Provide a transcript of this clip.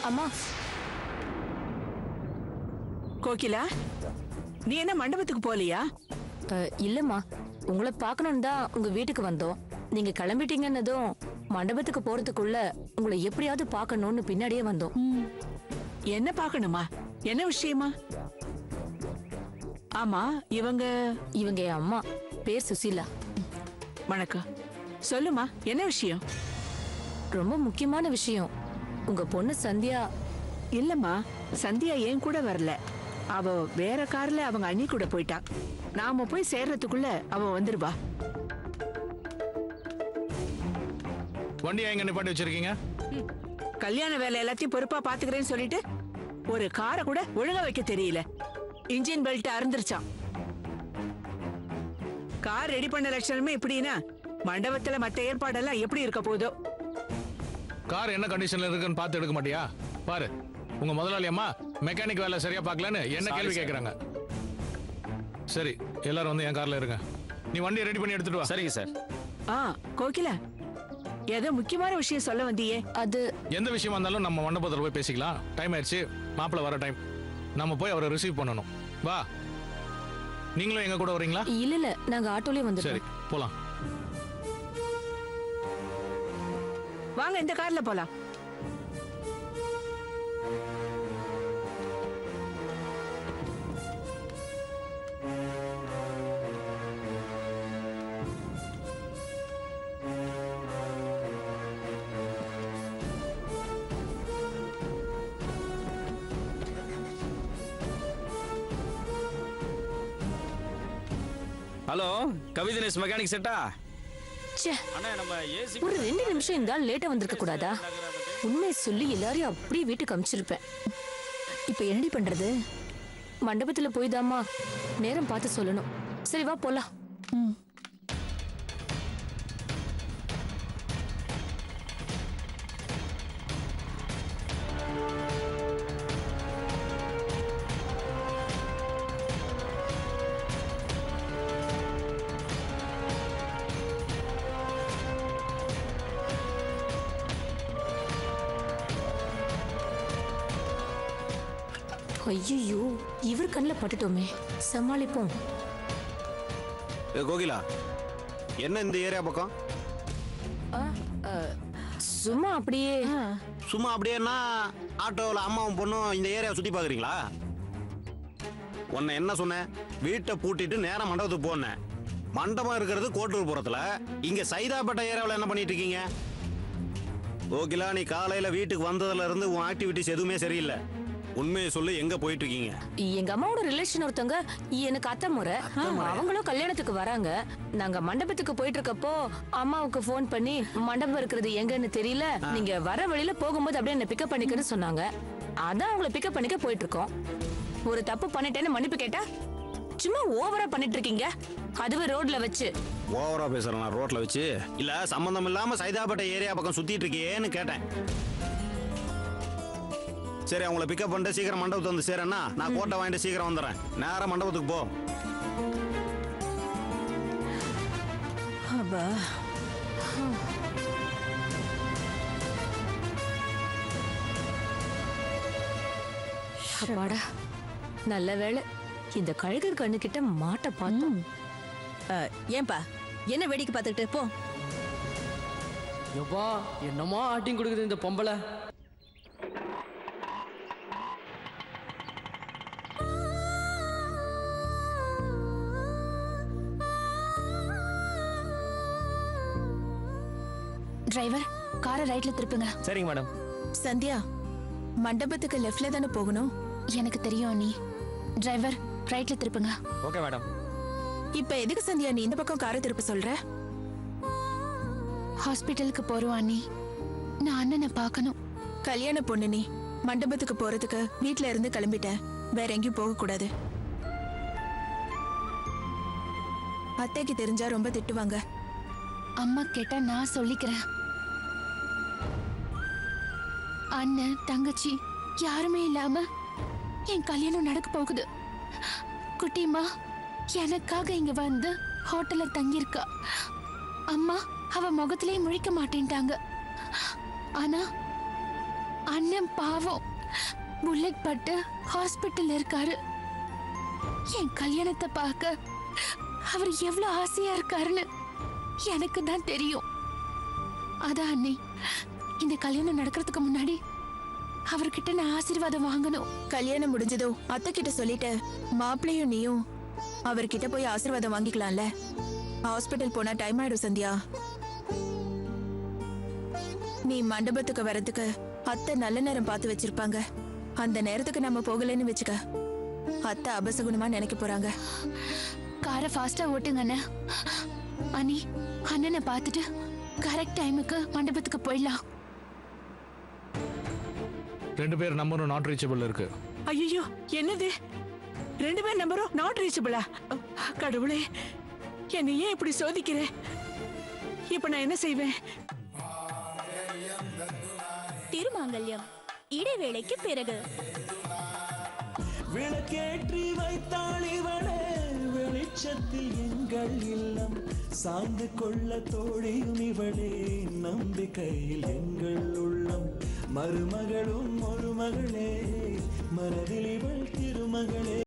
அம்மா. கோகிலா, நீ என்ன மண்டபத்துக்கு போலியா? இல்லம்மா, உங்களை பார்க்கணும் தான் உங்க வீட்டுக்கு வந்தோம். நீங்க கிளம்பிட்டீங்கன்னதும் மண்டபத்துக்கு போறதுக்குள்ள உங்களை எப்படியாவது பார்க்கணும்னு பின்னாடியே வந்தோம். என்ன பார்க்கணுமா? என்ன விஷயமா? ஆமா, இவங்க என் அம்மா. பேர் சுசீலா. வணக்கம். சொல்லுமா, என்ன விஷயம்? ரொம்ப முக்கியமான விஷயம். உங்க பொண்ணு சந்தியா. இல்லம்மா, சந்தியா ஏன் கூட வரல. அவ வேற கார்ல அவங்க அண்ணி கூட போயிட்டா. நாம போய் சேர்றதுக்குள்ள அவ வந்துருவா. வண்டியா எங்க நிப்பாட்டி வச்சிருக்கீங்க? கல்யாண வேலை எல்லாத்தையும் பொறுப்பா பாத்துக்கிறேன்னு சொல்லிட்டு ஒரு காரை கூட ஒழுங்கா வைக்க தெரியல. இன்ஜின் பெல்ட் அறுந்துருச்சான். கார் ரெடி பண்ண லட்சணமே இப்படின்னா மண்டபத்துல மத்த ஏற்பாடெல்லாம் எப்படி இருக்க போதோ. கார் என்ன கண்டிஷன்ல இருக்குன்னு பார்த்து எடுக்க மாட்டியா? பாரு, உங்க முதலாளி அம்மா மெக்கானிக் வேலை சரியா பார்க்கலன்னு என்ன கேள்வி கேட்கறாங்க. சரி, எல்லாரும் வந்து என் கார்ல இருங்க. நீ வண்டியை ரெடி பண்ணி எடுத்துட்டு வா. சரிங்க சார். கோகிலா, ஏதோ முக்கியமான விஷயம் சொல்ல வந்தியே. அது எந்த விஷயமா இருந்தாலும் நம்ம மண்டபத்தில் போய் பேசிக்கலாம். டைம் ஆயிடுச்சு, மாப்பிள்ள வர டைம். நம்ம போய் அவரை ரிசீவ் பண்ணணும். வா, நீங்களும் எங்க கூட வரீங்களா? இல்ல, நாங்க ஆட்டோலயே வந்துட்டோம். சரி, போலாம். வாங்க, இந்த கார்ல போலாம். ஹலோ, கவிதினேஷ் மெக்கானிக் செட்டா? ச்சே, அண்ணா, நம்ம ஏசி ஒரு 2 நிமிஷம் இந்த லேட்டா வந்திருக்க கூடாதா? உண்மையை சொல்லி எல்லாரையும் அப்படியே வீட்டுக்கு அமிச்சிருப்பேன். இப்ப என்னடி பண்றது? மண்டபத்துல போய்தாமா நேரம் பார்த்து சொல்லணும். சரி, வா போலாம். ஐயோ, இவர் கண்ணில் பட்டுட்டோமே. சமாளிப்போம். கோகிலா, என்ன இந்த ஏரியா பக்கம்? சும்மா அப்படியே. சும்மா அப்படியேன்னா ஆட்டோவில் அம்மாவும் பொண்ணும் இந்த ஏரியாவை சுற்றி பார்க்குறீங்களா? உன்னை என்ன சொன்னேன்? வீட்டை பூட்டிட்டு நேரம் மண்டபத்துக்கு போனேன். மண்டபம் இருக்கிறது கோட்டூர்புரத்தில். இங்கே சைதாப்பேட்டை ஏரியாவில் என்ன பண்ணிட்டு இருக்கீங்க? கோகிலா, நீ காலையில் வீட்டுக்கு வந்ததுல இருந்து உன் ஆக்டிவிட்டிஸ் எதுவுமே சரியில்லை. உண்மையை சொல்லு, எங்க போயிட்டு இருக்கீங்க? எங்க அம்மாவோட ரிலேஷன் ஒருத்தவங்க எனக்கு அத்தை முறை. அவங்களும் கல்யாணத்துக்கு வராங்க. நாங்க மண்டபத்துக்கு போயிட்டு இருக்கப்போ அம்மாவுக்கு போன் பண்ணி மண்டபம் இருக்கிறது எங்கன்னு தெரியல, நீங்க வர வழியில போகும்போது அப்படியே என்ன பிக்கப் பண்ணிக்கன்னு சொன்னாங்க. அதான் அவங்கள பிக்கப் பண்ணிக்க போயிட்டு இருக்கோம். ஒரு தப்பு பண்ணிட்டேன்னு மன்னிப்பு கேட்டா சும்மா ஓவரா பண்ணிட்டு இருக்கீங்க. அதுவே ரோட்ல வச்சு. ஓவரா பேசுறேன் நான் ரோட்ல வச்சு? இல்ல, சம்பந்தம் இல்லாம சைதாப்பேட்டை ஏரியா பக்கம் சுத்திட்டு இருக்கியேன்னு கேட்டேன். சரி, அவங்கள பிக்கப் பண்ணிட்டு சீக்கிரம் மண்டபத்துக்கு வந்து சேரேன்னா நான் கோட்டை வாங்கிட்டு சீக்கிரம் வந்துடுறேன். நேரம் மண்டபத்துக்கு போ. அப்பாடா, நல்ல வேளை இந்த கழுகர் கண்ணு கிட்ட மாட்ட பார்த்தோம். ஏன்பா என்ன வேடிக்கை பார்த்துக்கிட்டு போ. யப்பா, என்னமா ஆட்டிங் கொடுக்குது இந்த பொம்பளை. டிரைவர், காரை ரைட்ல திருப்புங்க. சரிங்க மேடம். சந்தியா, மண்டபத்துக்கு லெஃப்ட்ல தானே போகணும்? எனக்கு தெரியும் அண்ணி. டிரைவர், ரைட்ல திருப்புங்க. Okay madam. இப்ப எதுக்கு சந்தியா நீ இந்த பக்கம் காரை திருப்ப சொல்ற? ஹாஸ்பிட்டலுக்கு போறோம் அண்ணி. நான் அண்ணனை பார்க்கணும். கல்யாண பொண்ணு நீ. மண்டபத்துக்கு போறதுக்கு வீட்ல இருந்து கிளம்பிட்டேன். வேற எங்கேயும் போக கூடாது. அத்தைக்கு தெரிஞ்சா ரொம்ப திட்டுவாங்க. அம்மா கேட்டா நான் சொல்லிக்கிறேன். அண்ணன் தங்கச்சி யாருமே இல்லாம என் கல்யாணம் நடக்க போகுது. குட்டிமா எனக்காக இங்க வந்து ஹோட்டல்ல தங்கியிருக்கா. அம்மா அவ முகத்திலே முழிக்க மாட்டேன்ட்டாங்க. ஆனா அண்ணன் பாவம் புல்லட் பட்டு ஹாஸ்பிட்டல்ல இருக்காரு. என் கல்யாணத்தை பார்க்க அவர் எவ்வளவு ஆசையா இருக்காருன்னு எனக்கு தான் தெரியும். அதான் அண்ணி, இந்த கல்யாணம் நடக்கிறதுக்கு முன்னாடி அவர்கிட்ட நான் ஆசீர்வாதம் வாங்கணும். கல்யாணம் முடிஞ்சதோ அத்தை கிட்ட சொல்லிட்டு மாப்பிள்ளையும் நீயும் அவர்கிட்ட போய் ஆசீர்வாதம் வாங்கிக்கலாம்ல. ஹாஸ்பிட்டல் போனா டைம் ஆயிடும் சந்தியா. நீ மண்டபத்துக்கு வரதுக்கு அத்தை நல்ல நேரம் பார்த்து வச்சிருப்பாங்க. அந்த நேரத்துக்கு நம்ம போகலன்னு வச்சுக்க, அத்தை அபசகுணமா நினைக்க போறாங்க. காரை ஃபாஸ்டா ஓட்டுங்க அண்ணன். அண்ணி, அண்ணனை பார்த்துட்டு கரெக்ட் டைமுக்கு மண்டபத்துக்கு போயிடலாம். 2 பேர் நம்பரும் நாட் ரீச்சபிள் இருக்கு. ஐயோ, என்னது 2 பேர் நம்பரும் நாட் ரீச்சபிளா? கடவுளே, என்னை ஏன் இப்படி சோதிக்கிற? இப்ப நான் என்ன செய்வேன்? திருமாங்கல்யம் இடைவேளைக்கு பிறகு. விளக்கேற்றி வைத்தாள் இவளே, வெளிச்சத்தில் எங்கள் இல்லம் சாய்ந்து கொள்ள தோழியும் இவளே, நம்பிக்கையில் எங்கள் உள்ளம். மருமகளும் ஒரு மகளே, மனதில் இவள் திருமகளே.